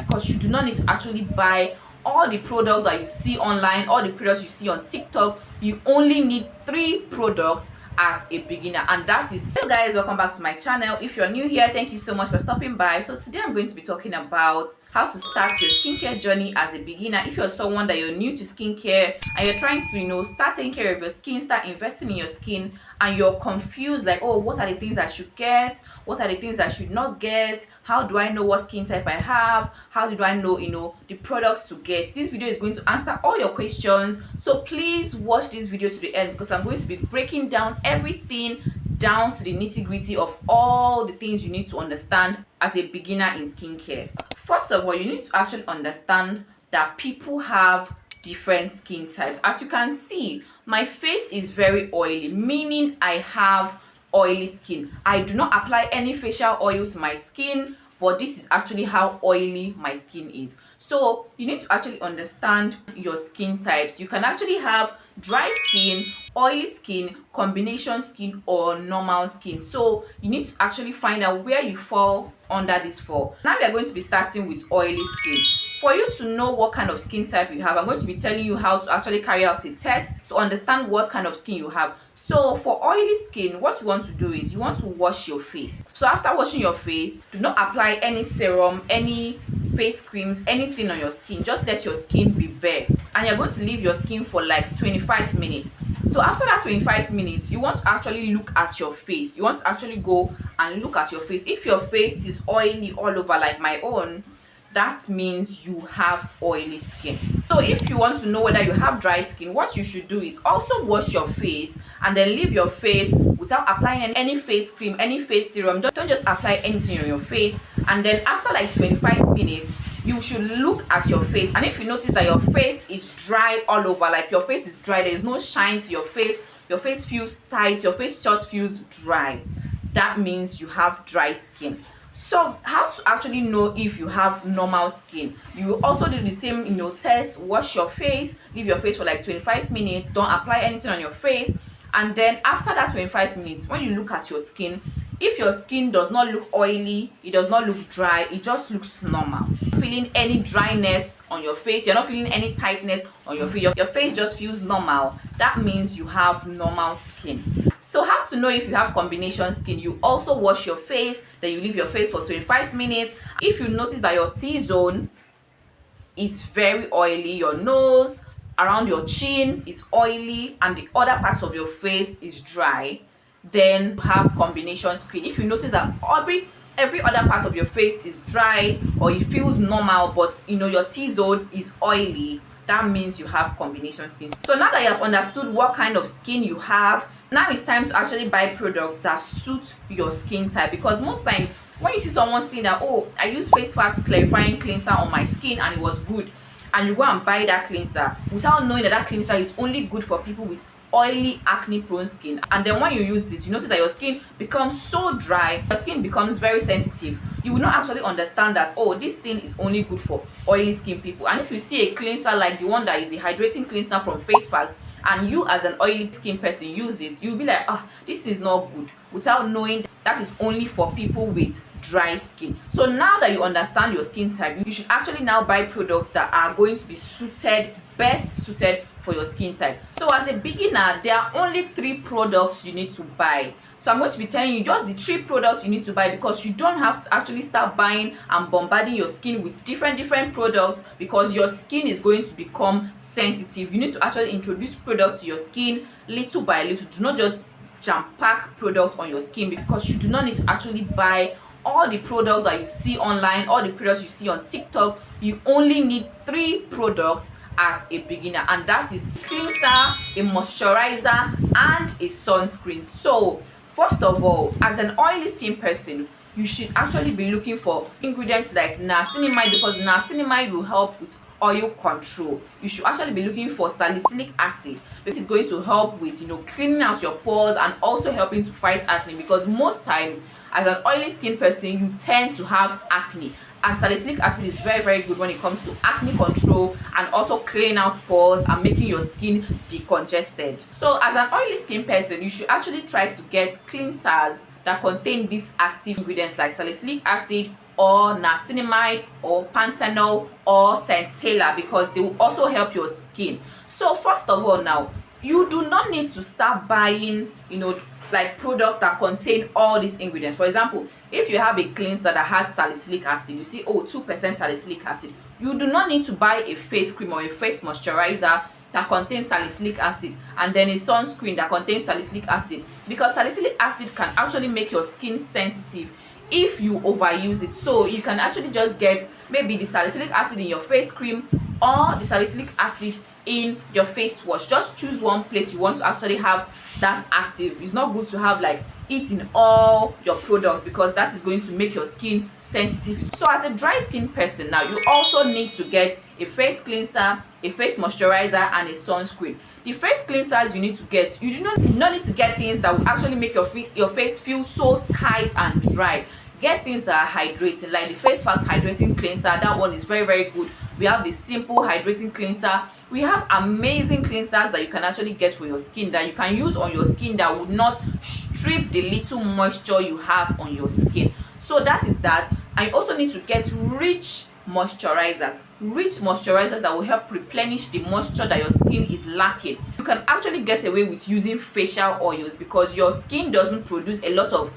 because you do not need to actually buy all the products that you see online, all the products you see on TikTok. You only need 3 products as a beginner, and that is. Hello guys, welcome back to my channel. If you're new here, thank you so much for stopping by. So today I'm going to be talking about how to start your skincare journey as a beginner. If you're someone that you're new to skincare and you're trying to start taking care of your skin, start investing in your skin, and you're confused like, oh, what are the things I should get, what are the things I should not get, how do I know what skin type I have, how do I know the products to get, this video is going to answer all your questions. So please watch this video to the end, because I'm going to be breaking down everything down to the nitty-gritty of all the things you need to understand as a beginner in skincare. First of all, you need to actually understand that people have different skin types. As you can see, my face is very oily, meaning I have oily skin. I do not apply any facial oil to my skin, but this is actually how oily my skin is. So you need to actually understand your skin types. You can actually have dry skin, oily skin, combination skin, or normal skin. So you need to actually find out where you fall under this four. Now we are going to be starting with oily skin. For you to know what kind of skin type you have, I'm going to be telling you how to actually carry out a test to understand what kind of skin you have. So for oily skin, what you want to do is you want to wash your face. So after washing your face, do not apply any serum, any face creams, anything on your skin. Just let your skin be bare, and you're going to leave your skin for like 25 minutes. So after that 25 minutes, you want to actually look at your face. You want to actually go and look at your face. If your face is oily all over like my own, that means you have oily skin. So if you want to know whether you have dry skin, what you should do is also wash your face and then leave your face without applying any face cream, any face serum. Don't just apply anything on your face. And then after like 25 minutes, you should look at your face. And if you notice that your face is dry all over, like your face is dry, there is no shine to your face feels tight, your face just feels dry, that means you have dry skin. So how to actually know if you have normal skin? You also do the same test. Wash your face, leave your face for like 25 minutes, don't apply anything on your face, and then after that 25 minutes, when you look at your skin, if your skin does not look oily, it does not look dry, it just looks normal, feeling any dryness on your face, you're not feeling any tightness on your face, your face just feels normal, that means you have normal skin. So how to know if you have combination skin? You also wash your face, then you leave your face for 25 minutes. If you notice that your T-zone is very oily, your nose, around your chin is oily, and the other parts of your face is dry, then you have combination skin. If you notice that every other part of your face is dry or it feels normal, but your T-zone is oily, that means you have combination skin. So now that you have understood what kind of skin you have, now it's time to actually buy products that suit your skin type. Because most times when you see someone saying that, oh, I use face wax clarifying cleanser on my skin and it was good, and you go and buy that cleanser without knowing that cleanser is only good for people with oily, acne prone skin, and then when you use it, you notice that your skin becomes so dry, your skin becomes very sensitive, you will not actually understand that, oh, this thing is only good for oily skin people. And if you see a cleanser like the one that is the hydrating cleanser from Face Facts, and you as an oily skin person use it, you'll be like, this is not good, without knowing that is only for people with dry skin. So now that you understand your skin type, you should actually now buy products that are going to be best suited for your skin type. So as a beginner, there are only 3 products you need to buy. So I'm going to be telling you just the 3 products you need to buy, because you don't have to actually start buying and bombarding your skin with different products, because your skin is going to become sensitive. You need to actually introduce products to your skin little by little. Do not just jam-pack products on your skin, because you do not need to actually buy all the products that you see online, all the products you see on TikTok. You only need 3 products as a beginner, and that is a cleanser, a moisturizer, and a sunscreen. So first of all, as an oily skin person, you should actually be looking for ingredients like niacinamide, because niacinamide will help with oil control. You should actually be looking for salicylic acid. This is going to help with cleaning out your pores and also helping to fight acne, because most times as an oily skin person, you tend to have acne, and salicylic acid is very good when it comes to acne control and also cleaning out pores and making your skin decongested. So as an oily skin person, you should actually try to get cleansers that contain these active ingredients like salicylic acid, or niacinamide or panthenol or centella, because they will also help your skin. So first of all, now you do not need to start buying, like product that contain all these ingredients. For example, if you have a cleanser that has salicylic acid, you see, oh, 2% salicylic acid, you do not need to buy a face cream or a face moisturizer that contains salicylic acid and then a sunscreen that contains salicylic acid, because salicylic acid can actually make your skin sensitive if you overuse it. So you can actually just get maybe the salicylic acid in your face cream or the salicylic acid in your face wash. Just choose one place you want to actually have that active. It's not good to have like it in all your products, because that is going to make your skin sensitive. So as a dry skin person now, you also need to get a face cleanser, a face moisturizer, and a sunscreen. The face cleansers you need to get, you do not need to get things that will actually make your face feel so tight and dry. Get things that are hydrating, like the face facts hydrating cleanser. That one is very, very good. We have the simple hydrating cleanser. We have amazing cleansers that you can actually get for your skin, that you can use on your skin, that would not strip the little moisture you have on your skin. So that is that. I also need to get rich moisturizers that will help replenish the moisture that your skin is lacking. You can actually get away with using facial oils because your skin doesn't produce a lot of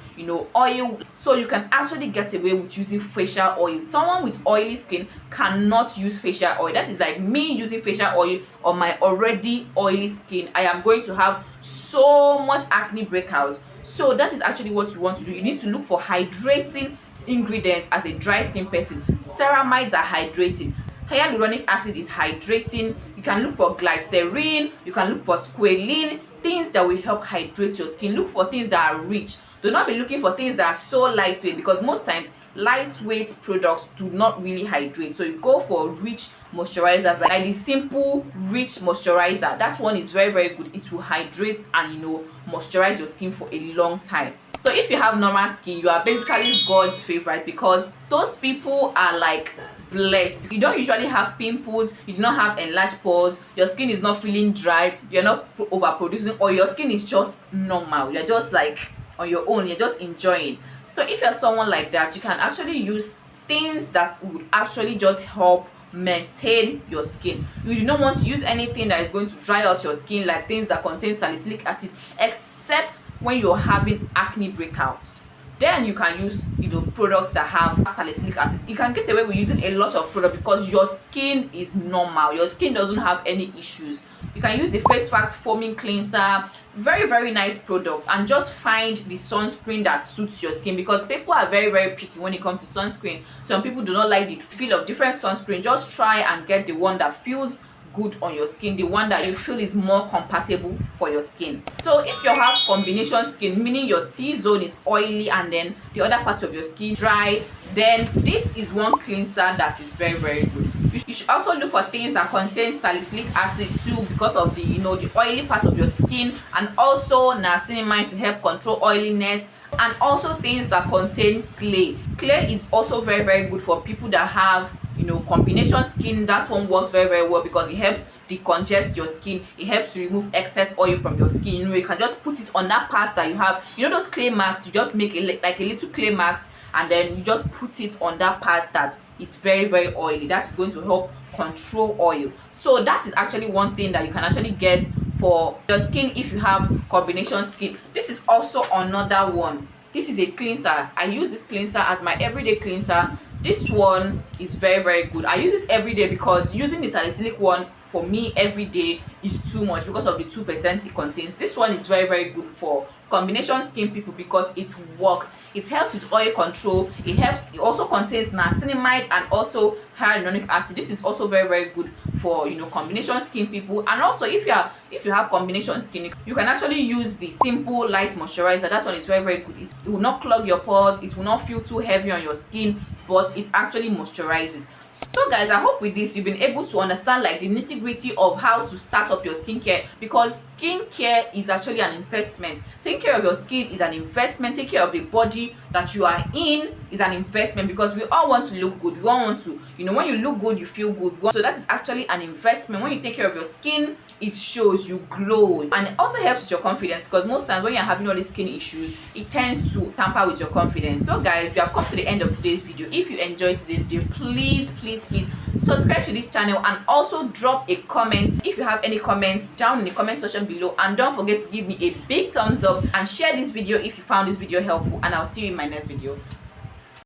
oil, so you can actually get away with using facial oil. Someone with oily skin cannot use facial oil. That is like me using facial oil on my already oily skin. I am going to have so much acne breakouts. So that is actually what you want to do. You need to look for hydrating ingredients as a dry skin person. Ceramides are hydrating, hyaluronic acid is hydrating. You can look for glycerin, you can look for squalene, things that will help hydrate your skin. Look for things that are rich. Do not be looking for things that are so lightweight, because most times lightweight products do not really hydrate. So you go for rich moisturizers, like the simple rich moisturizer. That one is very, very good. It will hydrate and moisturize your skin for a long time. So if you have normal skin, you are basically God's favorite, because those people are like blessed. You don't usually have pimples, you do not have enlarged pores, your skin is not feeling dry, you're not overproducing, or your skin is just normal, you're just like on your own, you're just enjoying. So if you're someone like that, you can actually use things that would actually just help maintain your skin. You do not want to use anything that is going to dry out your skin, like things that contain salicylic acid, except when you're having acne breakouts. Then you can use products that have salicylic acid. You can get away with using a lot of product because your skin is normal, your skin doesn't have any issues. You can use the face fact foaming cleanser, very, very nice product, and just find the sunscreen that suits your skin, because people are very, very picky when it comes to sunscreen. Some people do not like the feel of different sunscreen. Just try and get the one that feels good on your skin, the one that you feel is more compatible for your skin. So if you have combination skin, meaning your T-zone is oily and then the other parts of your skin dry, then this is one cleanser that is very, very good. You should also look for things that contain salicylic acid too, because of the the oily part of your skin, and also niacinamide to help control oiliness, and also things that contain clay. Clay is also very, very good for people that have combination skin. That one works very, very well because it helps decongest your skin. It helps to remove excess oil from your skin. You can just put it on that part that you have, those clay marks. You just make like a little clay marks, and then you just put it on that part that is very, very oily. That is going to help control oil. So that is actually one thing that you can actually get for your skin if you have combination skin. This is also another one. This is a cleanser. I use this cleanser as my everyday cleanser. This one is very, very good. I use this every day because using the salicylic one for me every day is too much because of the 2% it contains. This one is very, very good for combination skin people because it works. It helps with oil control. It also contains niacinamide and also hyaluronic acid. This is also very, very good for combination skin people. And also if you have combination skin, you can actually use the simple light moisturizer. That one is very, very good. It will not clog your pores, it will not feel too heavy on your skin, but it actually moisturizes. So guys, I hope with this you've been able to understand like the nitty-gritty of how to start up your skincare, because skincare is actually an investment. Taking care of your skin is an investment. Taking care of the body that you are in is an investment, because we all want to look good. We all want to, when you look good, you feel good. So that is actually an investment. When you take care of your skin, it shows, you glow, and it also helps with your confidence, because most times when you're having all these skin issues, it tends to tamper with your confidence. So guys, we have come to the end of today's video. If you enjoyed today's video, please subscribe to this channel, and also drop a comment if you have any comments down in the comment section below. And don't forget to give me a big thumbs up and share this video if you found this video helpful, and I'll see you in my next video.